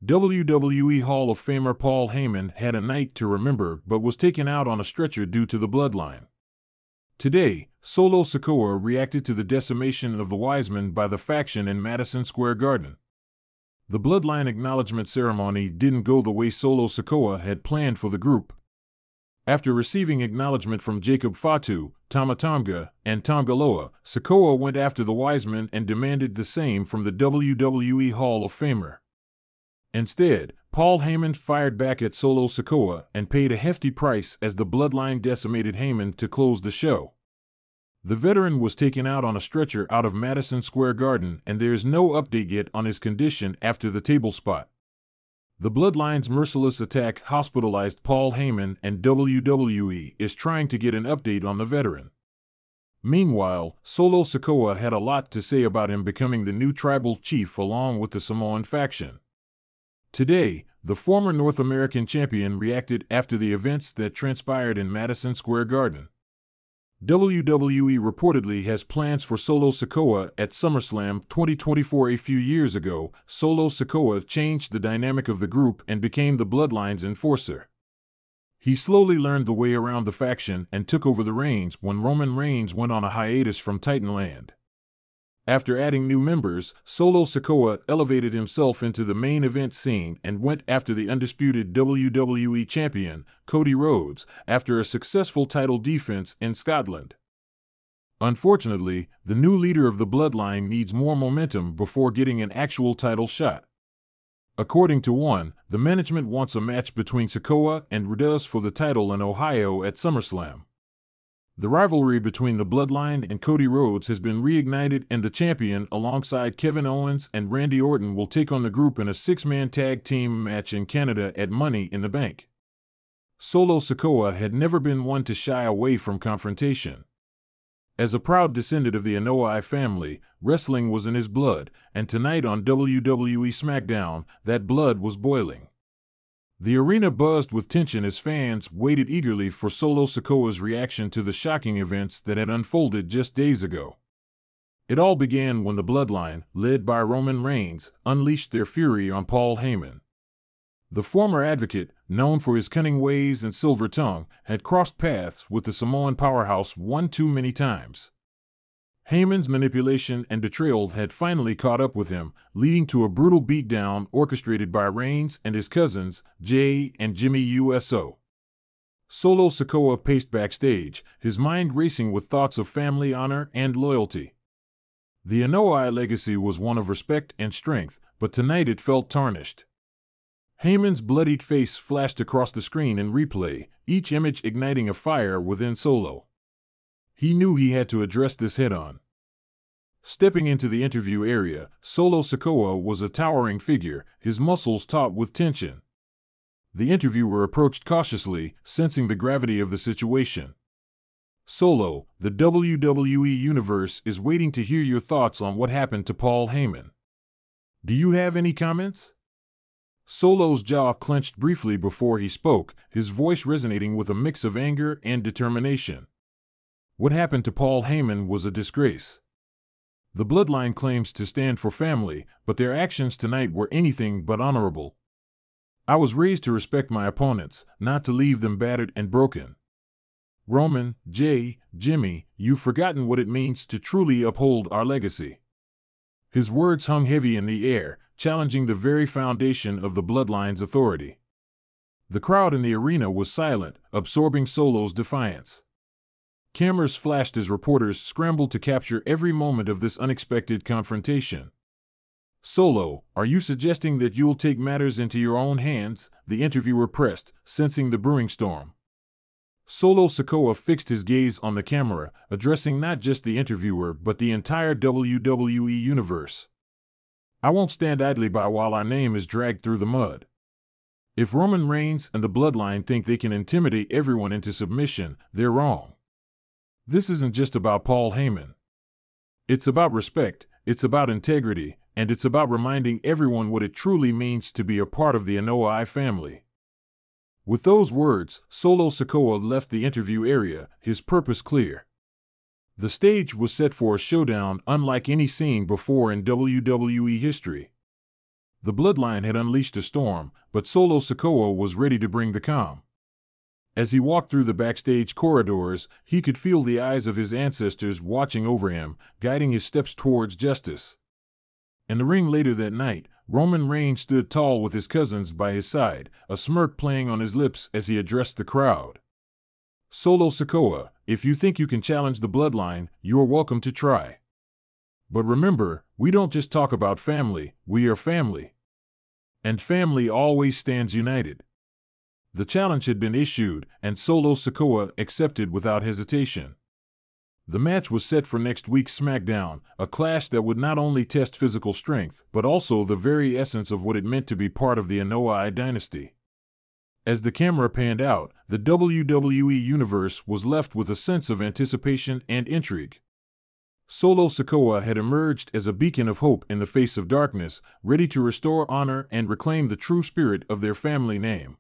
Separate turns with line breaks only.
WWE Hall of Famer Paul Heyman had a night to remember but was taken out on a stretcher due to the bloodline. Today, Solo Sikoa reacted to the decimation of the Wisemen by the faction in Madison Square Garden. The bloodline acknowledgement ceremony didn't go the way Solo Sikoa had planned for the group. After receiving acknowledgement from Jacob Fatu, Tama Tonga, and Tongaloa, Sikoa went after the Wisemen and demanded the same from the WWE Hall of Famer. Instead, Paul Heyman fired back at Solo Sikoa and paid a hefty price as the bloodline decimated Heyman to close the show. The veteran was taken out on a stretcher out of Madison Square Garden, and there is no update yet on his condition after the table spot. The bloodline's merciless attack hospitalized Paul Heyman, and WWE is trying to get an update on the veteran. Meanwhile, Solo Sikoa had a lot to say about him becoming the new tribal chief along with the Samoan faction. Today, the former North American champion reacted after the events that transpired in Madison Square Garden. WWE reportedly has plans for Solo Sikoa at SummerSlam 2024. A few years ago, Solo Sikoa changed the dynamic of the group and became the Bloodline's enforcer. He slowly learned the way around the faction and took over the reins when Roman Reigns went on a hiatus from Titanland. After adding new members, Solo Sikoa elevated himself into the main event scene and went after the undisputed WWE champion, Cody Rhodes, after a successful title defense in Scotland. Unfortunately, the new leader of the bloodline needs more momentum before getting an actual title shot. According to One, the management wants a match between Sikoa and Rhodes for the title in Ohio at SummerSlam. The rivalry between the Bloodline and Cody Rhodes has been reignited, and the champion, alongside Kevin Owens and Randy Orton, will take on the group in a six-man tag team match in Canada at Money in the Bank. Solo Sikoa had never been one to shy away from confrontation. As a proud descendant of the Anoa'i family, wrestling was in his blood, and tonight on WWE SmackDown, that blood was boiling. The arena buzzed with tension as fans waited eagerly for Solo Sikoa's reaction to the shocking events that had unfolded just days ago. It all began when the Bloodline, led by Roman Reigns, unleashed their fury on Paul Heyman. The former advocate, known for his cunning ways and silver tongue, had crossed paths with the Samoan powerhouse one too many times. Heyman's manipulation and betrayal had finally caught up with him, leading to a brutal beatdown orchestrated by Reigns and his cousins, Jay and Jimmy Uso. Solo Sikoa paced backstage, his mind racing with thoughts of family honor and loyalty. The Anoa'i legacy was one of respect and strength, but tonight it felt tarnished. Heyman's bloodied face flashed across the screen in replay, each image igniting a fire within Solo. He knew he had to address this head-on. Stepping into the interview area, Solo Sikoa was a towering figure, his muscles taut with tension. The interviewer approached cautiously, sensing the gravity of the situation. "Solo, the WWE Universe is waiting to hear your thoughts on what happened to Paul Heyman. Do you have any comments?" Solo's jaw clenched briefly before he spoke, his voice resonating with a mix of anger and determination. What happened to Paul Heyman was a disgrace. The Bloodline claims to stand for family, but their actions tonight were anything but honorable. I was raised to respect my opponents, not to leave them battered and broken. Roman, Jay, Jimmy, you've forgotten what it means to truly uphold our legacy. His words hung heavy in the air, challenging the very foundation of the Bloodline's authority. The crowd in the arena was silent, absorbing Solo's defiance. Cameras flashed as reporters scrambled to capture every moment of this unexpected confrontation. "Solo, are you suggesting that you'll take matters into your own hands?" the interviewer pressed, sensing the brewing storm. Solo Sikoa fixed his gaze on the camera, addressing not just the interviewer but the entire WWE universe. "I won't stand idly by while our name is dragged through the mud. If Roman Reigns and the Bloodline think they can intimidate everyone into submission, they're wrong. This isn't just about Paul Heyman. It's about respect, it's about integrity, and it's about reminding everyone what it truly means to be a part of the Anoa'i family." With those words, Solo Sikoa left the interview area, his purpose clear. The stage was set for a showdown unlike any seen before in WWE history. The bloodline had unleashed a storm, but Solo Sikoa was ready to bring the calm. As he walked through the backstage corridors, he could feel the eyes of his ancestors watching over him, guiding his steps towards justice. In the ring later that night, Roman Reigns stood tall with his cousins by his side, a smirk playing on his lips as he addressed the crowd. Solo Sikoa, if you think you can challenge the bloodline, you are welcome to try. But remember, we don't just talk about family, we are family. And family always stands united. The challenge had been issued, and Solo Sikoa accepted without hesitation. The match was set for next week's SmackDown, a clash that would not only test physical strength, but also the very essence of what it meant to be part of the Anoa'i dynasty. As the camera panned out, the WWE Universe was left with a sense of anticipation and intrigue. Solo Sikoa had emerged as a beacon of hope in the face of darkness, ready to restore honor and reclaim the true spirit of their family name.